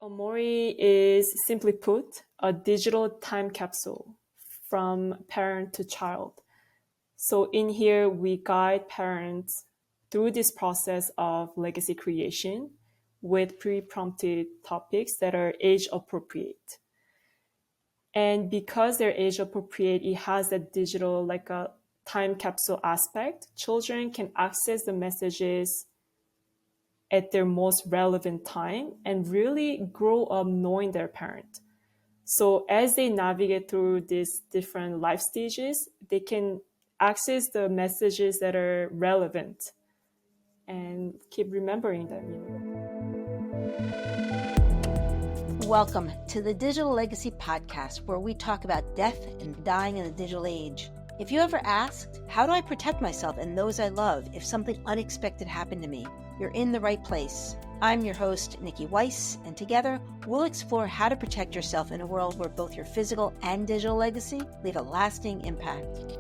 Amori is simply put a digital time capsule from parent to child. So in here, we guide parents through this process of legacy creation with pre-prompted topics that are age appropriate. And because they're age appropriate, it has that digital, like a time capsule aspect. Children can access the messages at their most relevant time and really grow up knowing their parent. So as they navigate through these different life stages, they can access the messages that are relevant and keep remembering them. Welcome to the Digital Legacy Podcast, where we talk about death and dying in the digital age. If you ever asked, how do I protect myself and those I love if something unexpected happened to me? You're in the right place. I'm your host, Niki Weiss, and together we'll explore how to protect yourself in a world where both your physical and digital legacy leave a lasting impact.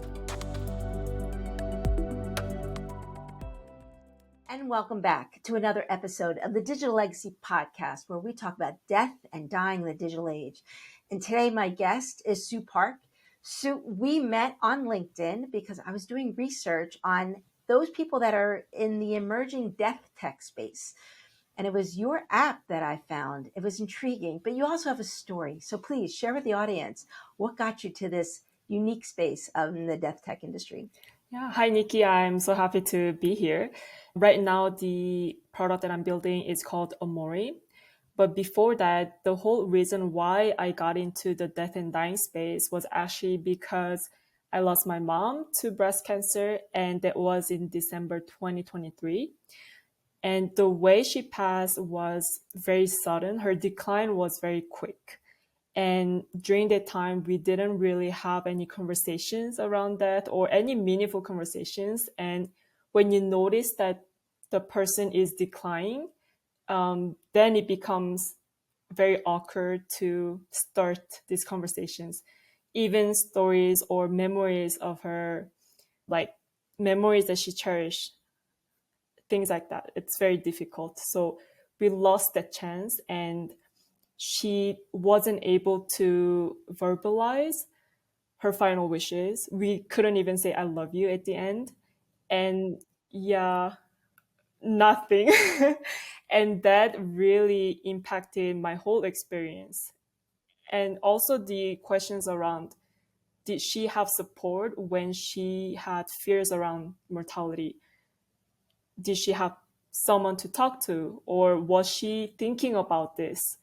And welcome back to another episode of the Digital Legacy Podcast, where we talk about death and dying in the digital age. And today my guest is Sue Park. Sue, we met on LinkedIn because I was doing research on those people that are in the emerging death tech space. And it was your app that I found. It was intriguing, but you also have a story. So please share with the audience what got you to this unique space in the death tech industry. Yeah. Hi, Niki. I'm so happy to be here. Right now, the product that I'm building is called Amori. But before that, the whole reason why I got into the death and dying space was actually because I lost my mom to breast cancer, and that was in December 2023. And the way she passed was very sudden. Her decline was very quick. And during that time, we didn't really have any conversations around that or any meaningful conversations. And when you notice that the person is declining, then it becomes very awkward to start these conversations. Even stories or memories of her, like memories that she cherished, things like that. It's very difficult. So we lost that chance, and she wasn't able to verbalize her final wishes. We couldn't even say I love you at the end. And yeah, nothing. And that really impacted my whole experience. And also the questions around, did she have support when she had fears around mortality? Did she have someone to talk to, or was she thinking about this?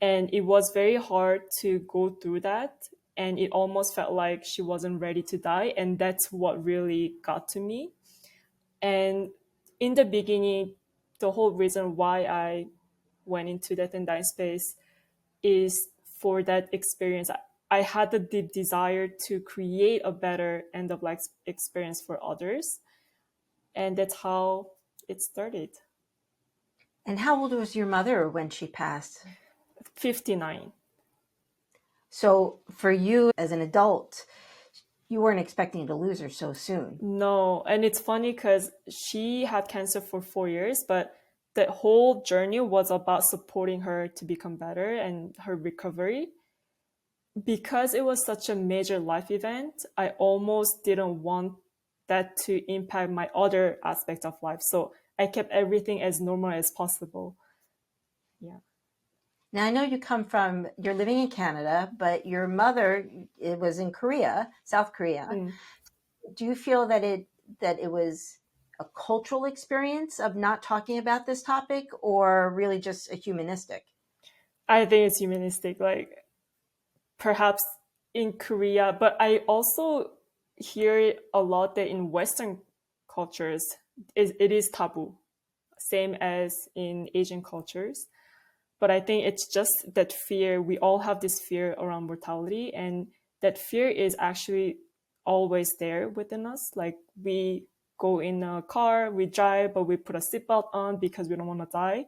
And it was very hard to go through that. And it almost felt like she wasn't ready to die. And that's what really got to me. And in the beginning, the whole reason why I went into death and dying space is for that experience. I had the deep desire to create a better end of life experience for others. And that's how it started. And how old was your mother when she passed? 59. So for you as an adult, you weren't expecting to lose her so soon. No. And it's funny because she had cancer for 4 years, but the whole journey was about supporting her to become better and her recovery. Because it was such a major life event, I almost didn't want that to impact my other aspects of life. So I kept everything as normal as possible. Yeah. Now, I know you're living in Canada, but your mother, it was in Korea, South Korea. Do you feel that it was a cultural experience of not talking about this topic, or really just a humanistic? I think it's humanistic, like perhaps in Korea, but I also hear a lot that in Western cultures, it is taboo, same as in Asian cultures. But I think it's just that fear. We all have this fear around mortality, and that fear is actually always there within us. Like we go in a car, we drive, but we put a seatbelt on because we don't want to die.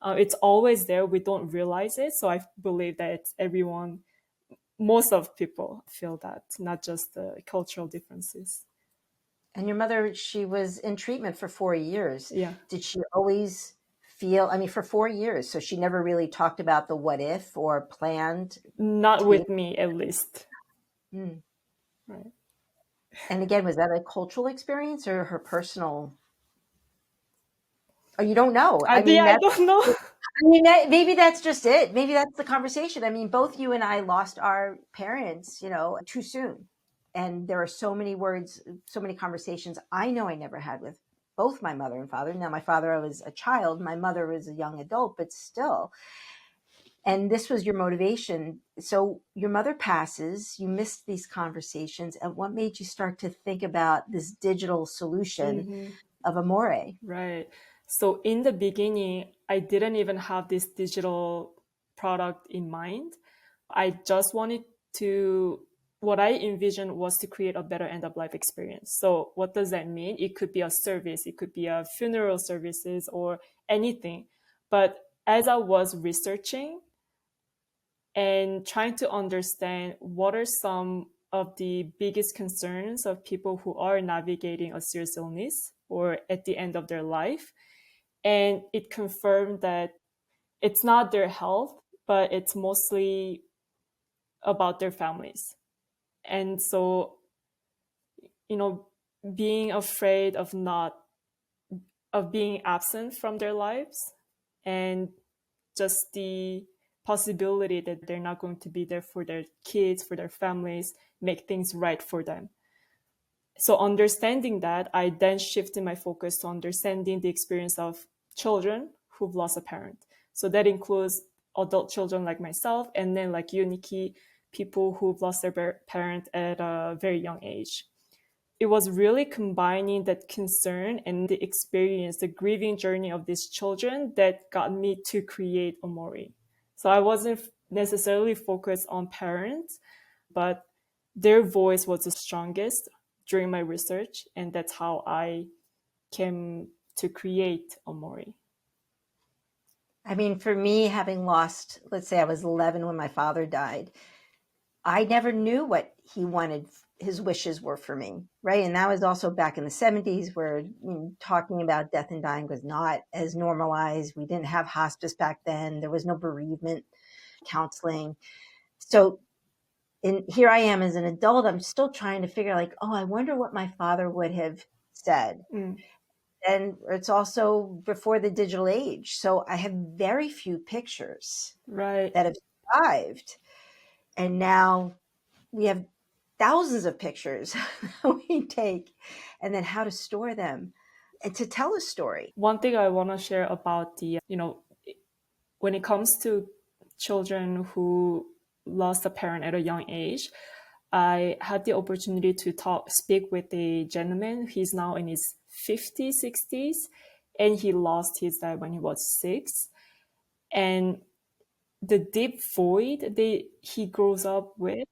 It's always there. We don't realize it. So I believe that it's everyone, most of people feel that, not just the cultural differences. And your mother, she was in treatment for 4 years. Yeah. Did she always feel, I mean, for 4 years, so she never really talked about the what if or planned Not to be. with me, at least. Mm. Right. And again, was that a cultural experience or her personal? Or you don't know. I mean, I that's, don't know. I mean, maybe that's just it. Maybe that's the conversation. I mean, both you and I lost our parents, too soon. And there are so many words, so many conversations I know I never had with both my mother and father. Now, my father, I was a child, my mother was a young adult, but still. And this was your motivation. So your mother passes, you missed these conversations. And what made you start to think about this digital solution Hmm. of Amore? Right. So in the beginning, I didn't even have this digital product in mind. I just wanted to, what I envisioned was to create a better end of life experience. So what does that mean? It could be a service, it could be a funeral services or anything. But as I was researching and trying to understand what are some of the biggest concerns of people who are navigating a serious illness or at the end of their life, and it confirmed that it's not their health, but it's mostly about their families. And so, you know, being afraid of not of being absent from their lives, and just the possibility that they're not going to be there for their kids, for their families, make things right for them. So understanding that, I then shifted my focus to understanding the experience of children who've lost a parent. So that includes adult children like myself, and then like you, Niki, people who've lost their parent at a very young age. It was really combining that concern and the experience, the grieving journey of these children that got me to create Amori. So I wasn't necessarily focused on parents, but their voice was the strongest during my research, and that's how I came to create Amori. I mean, for me, having lost, let's say I was 11 when my father died, I never knew what he wanted, his wishes were for me, right? And that was also back in the 70s where talking about death and dying was not as normalized. We didn't have hospice back then. There was no bereavement counseling. So here I am as an adult, I'm still trying to figure like, oh, I wonder what my father would have said. Mm, And it's also before the digital age. So I have very few pictures right. that have survived. And now we have thousands of pictures that we take, and then how to store them and to tell a story. One thing I want to share about when it comes to children who lost a parent at a young age, I had the opportunity to speak with a gentleman. He's now in his 50s, 60s, and he lost his dad when he was 6. And the deep void he grows up with,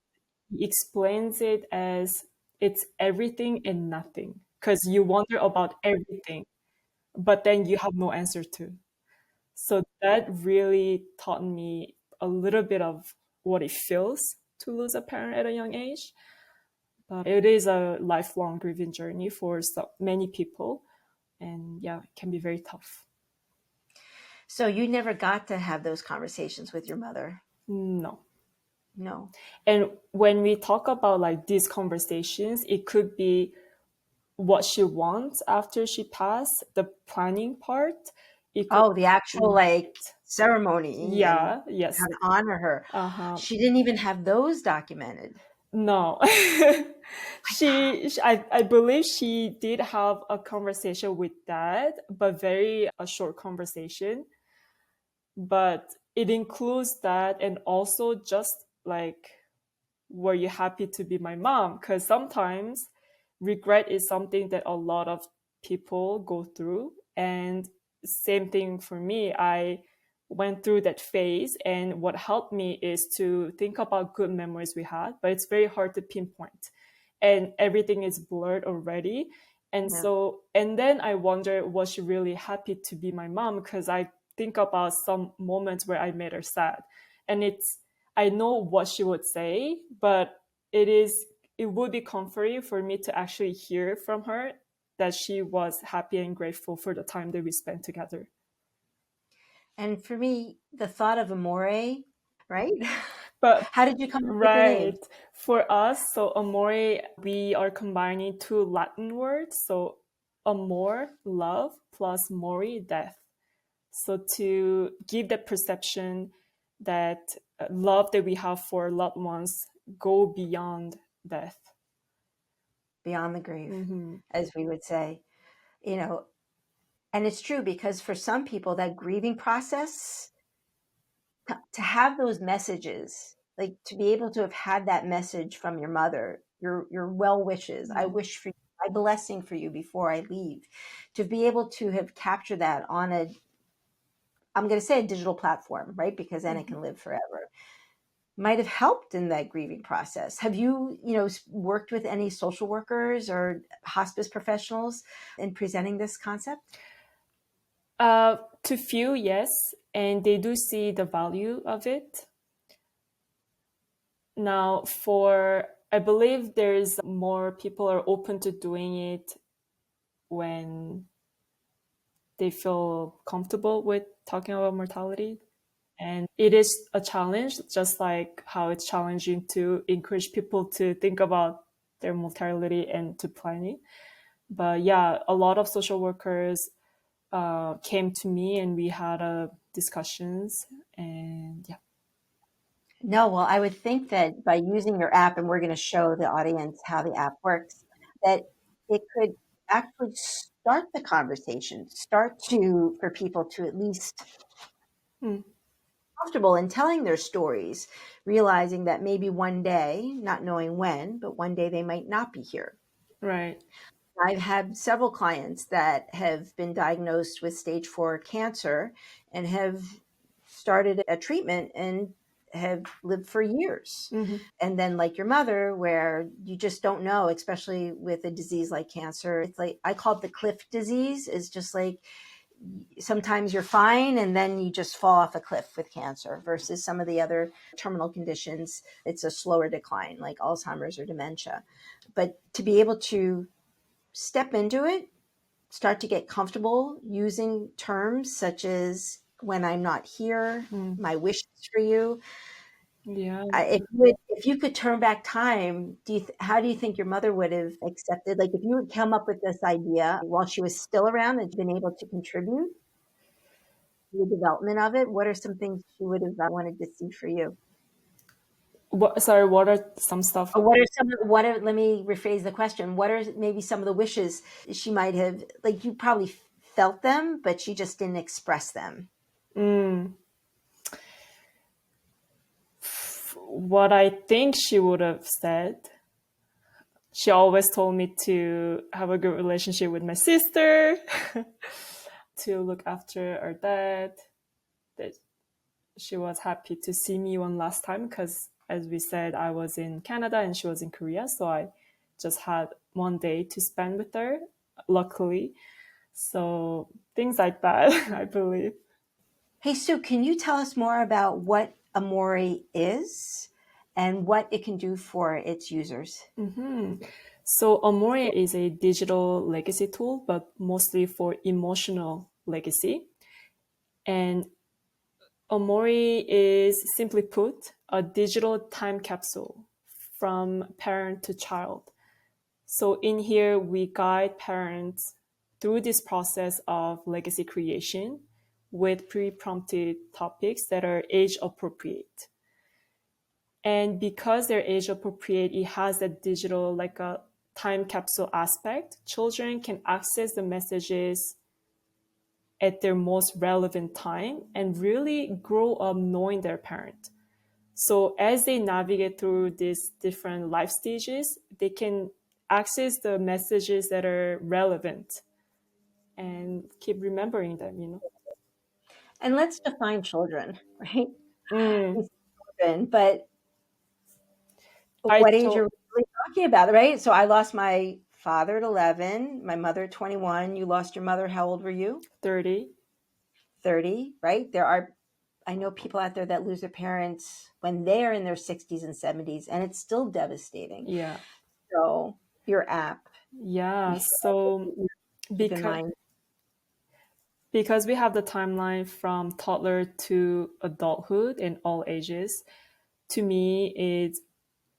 he explains it as it's everything and nothing. Because you wonder about everything, but then you have no answer to. So that really taught me a little bit of what it feels to lose a parent at a young age. But it is a lifelong grieving journey for many people. And yeah, it can be very tough. So you never got to have those conversations with your mother? No. No. And when we talk about like these conversations, it could be what she wants after she passed, the planning part. It could, Oh, the actual like ceremony and yeah, yes. how to honor her. Uh-huh. She didn't even have those documented. No. My God. I believe she did have a conversation with dad, but very a short conversation. But it includes that, and also just like, were you happy to be my mom? Because sometimes regret is something that a lot of people go through. And same thing for me. I went through that phase, and what helped me is to think about good memories we had, but it's very hard to pinpoint. And everything is blurred already. And Yeah. so, and then I wonder, was she really happy to be my mom? Because I think about some moments where I made her sad. And I know what she would say, but it would be comforting for me to actually hear from her that she was happy and grateful for the time that we spent together. And for me, the thought of Amore, right? But How did you come up with the name? right, for us, so Amore, we are combining two Latin words. So amor, love, plus mori, death. So to give the perception that love that we have for loved ones go beyond death. Beyond the grave, Hmm. as we would say, you know, and it's true because for some people, that grieving process, to have those messages, like to be able to have had that message from your mother, your well wishes, I Yeah. wish for you, my blessing for you before I leave, to be able to have captured that on a, I'm going to say a digital platform, right? Because then it Mhm. can live forever. Might have helped in that grieving process. Have you, worked with any social workers or hospice professionals in presenting this concept? To few, yes, and they do see the value of it. Now, for I believe there's more people are open to doing it when they feel comfortable with talking about mortality. And it is a challenge, just like how it's challenging to encourage people to think about their mortality and to plan it. But yeah, a lot of social workers came to me and we had discussions. And yeah. No, well, I would think that by using your app, and we're going to show the audience how the app works, that it could actually start the conversation, start to, for people to at least Hmm. comfortable in telling their stories, realizing that maybe one day, not knowing when, but one day they might not be here. Right. I've had several clients that have been diagnosed with stage 4 cancer and have started a treatment and have lived for years. Hmm. And then, like your mother, where you just don't know, especially with a disease like cancer, it's like I call it the cliff disease. It's just like sometimes you're fine and then you just fall off a cliff with cancer versus some of the other terminal conditions. It's a slower decline, like Alzheimer's or dementia. But to be able to step into it, start to get comfortable using terms such as when I'm not here, Mm. my wishes for you. Yeah. If you could turn back time, how do you think your mother would have accepted? Like if you had come up with this idea while she was still around and been able to contribute to the development of it, what are some things she would have wanted to see for you? Sorry, what are some stuff? Or what are some of what are, let me rephrase the question. What are maybe some of the wishes she might have, like you probably felt them, but she just didn't express them? Mm. What I think she would have said. She always told me to have a good relationship with my sister, to look after our dad. That she was happy to see me one last time because, as we said, I was in Canada and she was in Korea. So I just had one day to spend with her, luckily. So things like that, I believe. Hey, Sue, can you tell us more about what Amori is and what it can do for its users? So Amore is a digital legacy tool, but mostly for emotional legacy. And Amori is, simply put, a digital time capsule from parent to child. So in here, we guide parents through this process of legacy creation with pre-prompted topics that are age appropriate. And because they're age appropriate, it has a digital, like a time capsule aspect. Children can access the messages at their most relevant time and really grow up knowing their parent. So as they navigate through these different life stages, they can access the messages that are relevant and keep remembering them. And let's define children, right? Mm, We say children, but I what age are told we really talking about, right? So I lost my father at 11, my mother at 21. You lost your mother. How old were you? 30. 30, right? I know people out there that lose their parents when they're in their 60s and 70s, and it's still devastating. Yeah. So your app, you Yeah. should So keep in because mind. Because we have the timeline from toddler to adulthood in all ages, to me, it's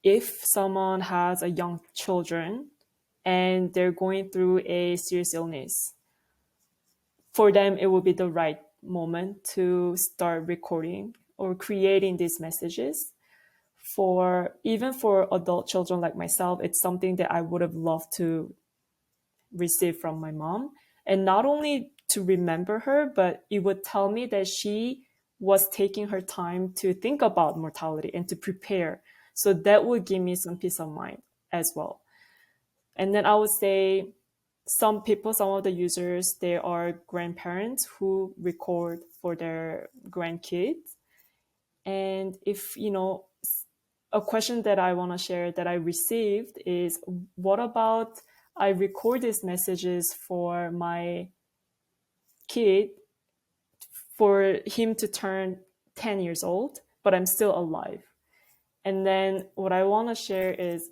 if someone has a young children and they're going through a serious illness, for them it will be the right moment to start recording or creating these messages. For even for adult children like myself, it's something that I would have loved to receive from my mom. And not only to remember her, but it would tell me that she was taking her time to think about mortality and to prepare. So that would give me some peace of mind as well. And then I would say some people, some of the users, they are grandparents who record for their grandkids. And if, a question that I want to share that I received is, what about I record these messages for my kid for him to turn 10 years old, but I'm still alive? And then what I want to share is,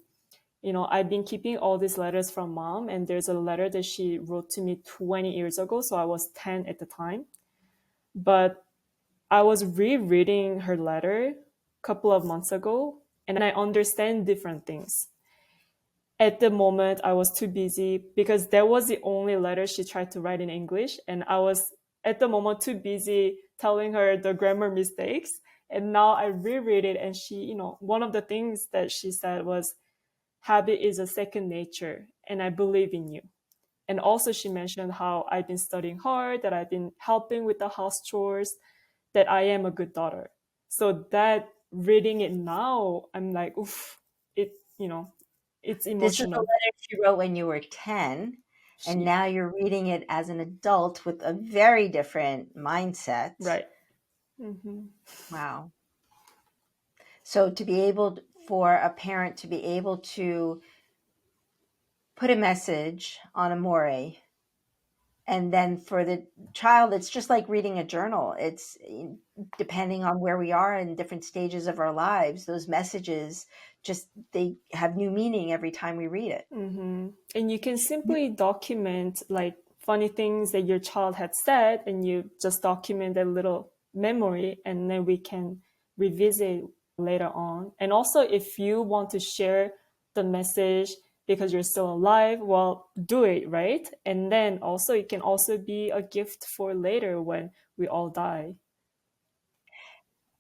I've been keeping all these letters from mom, and there's a letter that she wrote to me 20 years ago. So I was 10 at the time. But I was rereading her letter a couple of months ago, and I understand different things. At the moment, I was too busy because that was the only letter she tried to write in English. And I was at the moment too busy telling her the grammar mistakes. And now I reread it, and she, one of the things that she said was, habit is a second nature, and I believe in you. And also, she mentioned how I've been studying hard, that I've been helping with the house chores, that I am a good daughter. So that reading it now, I'm like, oof, it, it's This is the emotional. letter she wrote when you were 10, and She, now you're reading it as an adult with a very different mindset. right. Hmm. Wow. So to be able for a parent to be able to put a message on Amore, and then for the child, it's just like reading a journal. It's depending on where we are in different stages of our lives, those messages just they have new meaning every time we read it. Hmm. And you can simply document like funny things that your child had said, and you just document a little memory, and then we can revisit later on. And also, if you want to share the message because you're still alive, well, do it, right? And then also, it can also be a gift for later when we all die.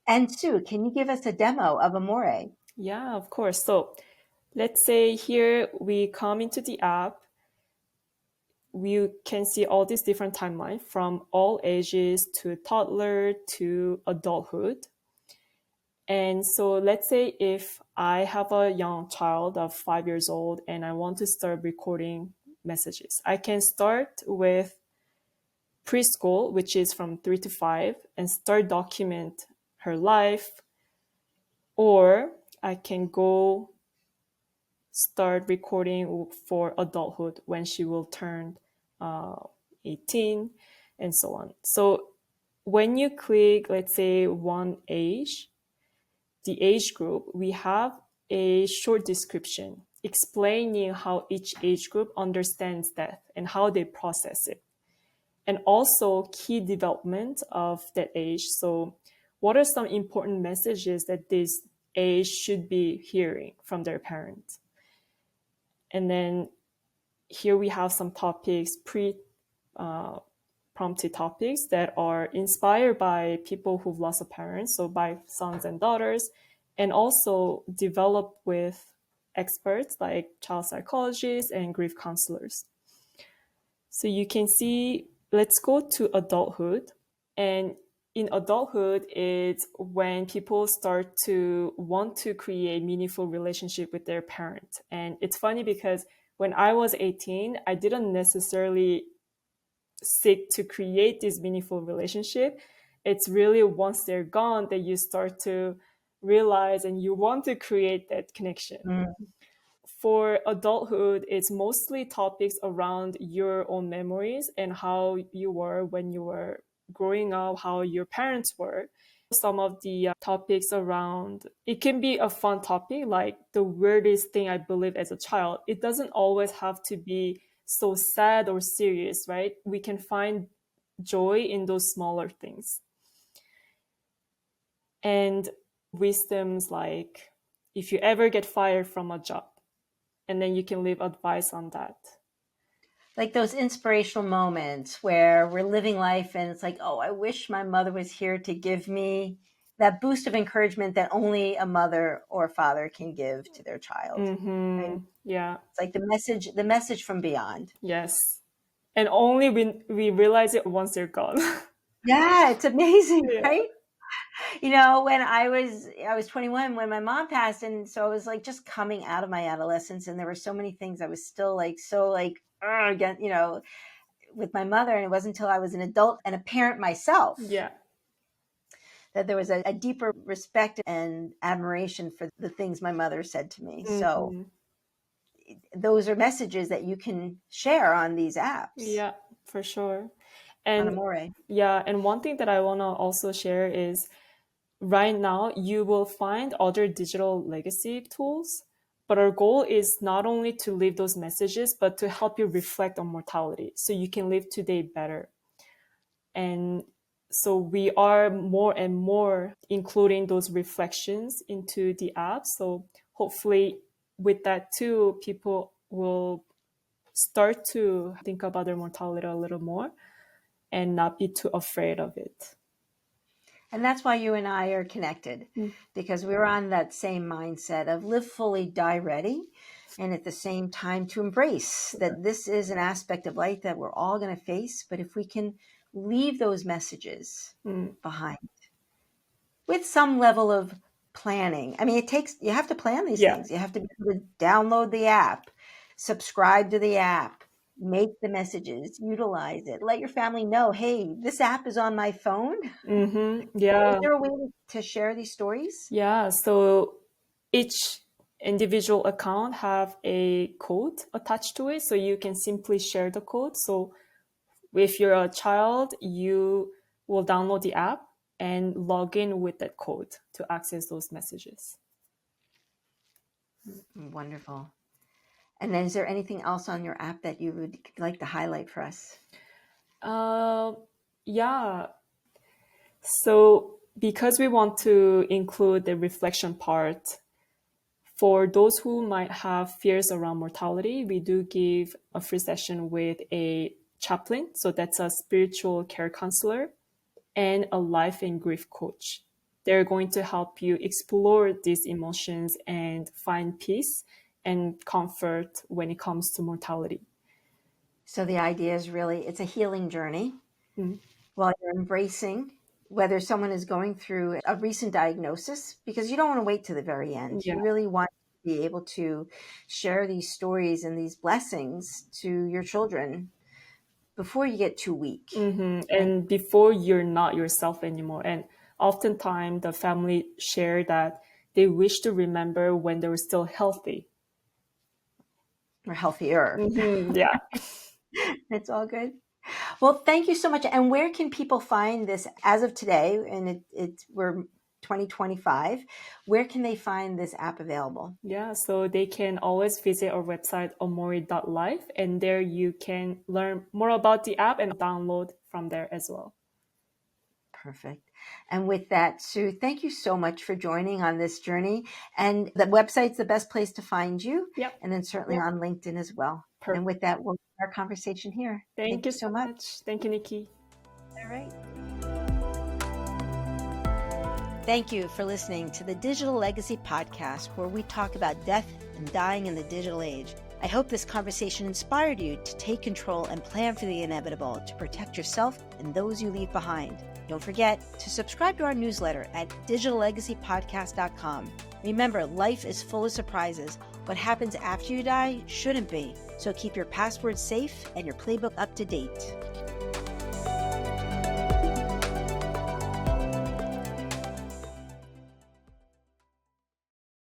And Sue, can you give us a demo of Amore? Yeah, of course. So let's say here we come into the app, we can see all these different timelines from all ages to toddler to adulthood. And so let's say if I have a young child of 5 years old and I want to start recording messages, I can start with preschool, which is from 3 to 5, and start document her life, or I can go start recording for adulthood when she will turn uh, 18 and so on. So when you click, let's say, one age, the age group, we have a short description explaining how each age group understands death and how they process it, and also key development of that age. So what are some important messages that this age should be hearing from their parents? And then here we have some topics, prompted topics that are inspired by people who've lost a parent, so by sons and daughters, and also developed with experts like child psychologists and grief counselors. So you can see, let's go to adulthood. And in adulthood, it's when people start to want to create meaningful relationship with their parent. And it's funny because when I was 18, I didn't necessarily seek to create this meaningful relationship. It's really once they're gone that you start to realize and you want to create that connection. Mm. For adulthood, it's mostly topics around your own memories and how you were when you were growing up, how your parents were. Some of the topics around, it can be a fun topic, like the weirdest thing I believe as a child. It doesn't always have to be so sad or serious, right? We can find joy in those smaller things. And wisdoms like, if you ever get fired from a job, and then you can leave advice on that. Like those inspirational moments where we're living life and it's like, oh, I wish my mother was here to give me that boost of encouragement that only a mother or father can give to their child. Right? Yeah. It's like the message from beyond. Yes. And only we realize it once they're gone. Yeah, it's amazing, Yeah. right? When I was 21 when my mom passed, and so I was like just coming out of my adolescence, and there were so many things I was still like again, with my mother, and it wasn't until I was an adult and a parent myself Yeah. that there was a deeper respect and admiration for the things my mother said to me. So those are messages that you can share on these apps. Yeah, for sure. On And Amore. yeah, and one thing that I want to also share is right now you will find other digital legacy tools, but our goal is not only to leave those messages, but to help you reflect on mortality so you can live today better. And so we are more and more including those reflections into the app. So hopefully with that too, people will start to think about their mortality a little more and not be too afraid of it. And that's why you and I are connected, because we're on that same mindset of live fully, die ready. And at the same time to embrace that this is an aspect of life that we're all going to face. But if we can leave those messages behind with some level of planning, I mean, you have to plan these things. You have to be able to download the app, subscribe to the app, make the messages, utilize it, let your family know, hey, this app is on my phone. Yeah. Is there a way to share these stories? Yeah. So each individual account have a code attached to it. So you can simply share the code. So if you're a child, you will download the app and log in with that code to access those messages. Wonderful. And then is there anything else on your app that you would like to highlight for us? Yeah. So because we want to include the reflection part, for those who might have fears around mortality, we do give a free session with a chaplain. So that's a spiritual care counselor and a life and grief coach. They're going to help you explore these emotions and find peace and comfort when it comes to mortality. So the idea is really, it's a healing journey while you're embracing whether someone is going through a recent diagnosis, because you don't want to wait to the very end. Yeah. You really want to be able to share these stories and these blessings to your children before you get too weak. Right? And before you're not yourself anymore. And oftentimes the family share that they wish to remember when they were still healthy. Or healthier. Yeah. It's all good. Well, thank you so much. And where can people find this as of today? And we're 2025. Where can they find this app available? Yeah, so they can always visit our website, amori.life, and there you can learn more about the app and download from there as well. Perfect. And with that, Sue, thank you so much for joining on this journey. And the website's the best place to find you. Yep. And then certainly on LinkedIn as well. Perfect. And with that, we'll end our conversation here. Thank you so much. Thank you, Niki. All right. Thank you for listening to the Digital Legacy Podcast, where we talk about death and dying in the digital age. I hope this conversation inspired you to take control and plan for the inevitable to protect yourself and those you leave behind. Don't forget to subscribe to our newsletter at digitallegacypodcast.com. Remember, life is full of surprises. What happens after you die shouldn't be. So keep your passwords safe and your playbook up to date.